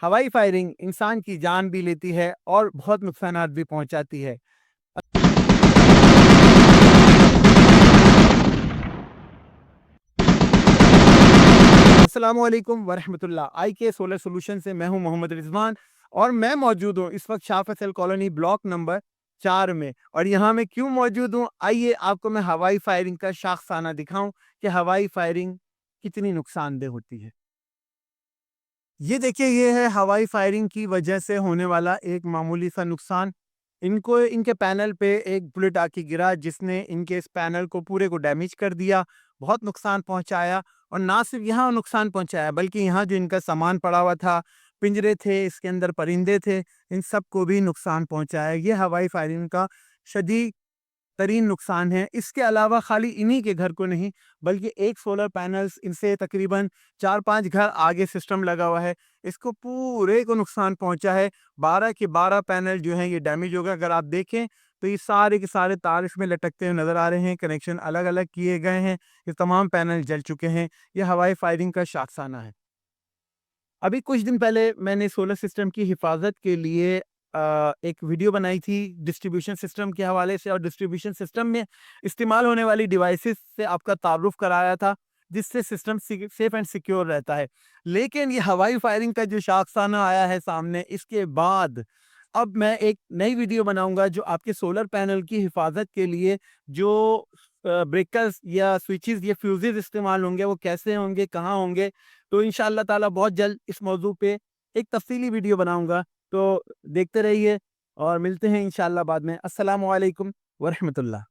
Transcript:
हवाई फायरिंग इंसान की जान भी लेती है और बहुत नुकसानात भी पहुंचाती है। अस्सलामुअलैकुम वरहमतुल्लाह। आई के सोलर सोल्यूशन से मैं हूं मोहम्मद रिजवान और मैं मौजूद हूं इस वक्त Shah Faisal colony block number 4 में। और यहाँ मैं क्यों मौजूद हूं, आइए आपको मैं हवाई फायरिंग का शाखसाना दिखाऊं कि हवाई फायरिंग कितनी नुकसानदेह होती है। ये देखिए, ये है हवाई फायरिंग की वजह से होने वाला एक मामूली सा नुकसान। इनको इनके पैनल पे एक बुलेट आके गिरा जिसने इनके इस पैनल को पूरे को डैमेज कर दिया, बहुत नुकसान पहुंचाया। और ना सिर्फ यहाँ नुकसान पहुंचाया बल्कि यहाँ जो इनका सामान पड़ा हुआ था, पिंजरे थे, इसके अंदर परिंदे थे, इन सब को भी नुकसान पहुंचाया। ये हवाई फायरिंग का शदीद तरीन नुकसान है। इसके अलावा खाली इन्हीं के घर को नहीं बल्कि एक सोलर पैनल्स इनसे तकरीबन 4-5 घर आगे सिस्टम लगा हुआ है, इसको पूरे को नुकसान पहुंचा है। 12 के 12 पैनल जो हैं ये डैमेज हो गए। अगर आप देखें तो ये सारे के सारे तार इसमें लटकते हुए नजर आ रहे हैं, कनेक्शन अलग अलग किए गए हैं, ये तमाम पैनल जल चुके हैं। ये हवाई फायरिंग का शाखसाना है। अभी कुछ दिन पहले मैंने सोलर सिस्टम की हिफाजत के लिए एक वीडियो बनाई थी डिस्ट्रीब्यूशन सिस्टम के हवाले से, और डिस्ट्रीब्यूशन सिस्टम में इस्तेमाल होने वाली डिवाइसेस से आपका तारुफ कराया था, जिससे सिस्टम सेफ एंड सिक्योर रहता है। लेकिन ये हवाई फायरिंग का जो शाखसाना आया है सामने, इसके बाद अब मैं एक नई वीडियो बनाऊंगा जो आपके सोलर पैनल की हिफाजत के लिए जो ब्रेकर्स या स्विचेस या फ्यूजेस इस्तेमाल होंगे वो कैसे होंगे, कहाँ होंगे। तो इंशाअल्लाह ताला बहुत जल्द इस मौजू पे एक तफसीली वीडियो बनाऊंगा, तो देखते रहिए और मिलते हैं इंशाअल्लाह बाद में। अस्सलामु अलैकुम वरहमतुल्लाह।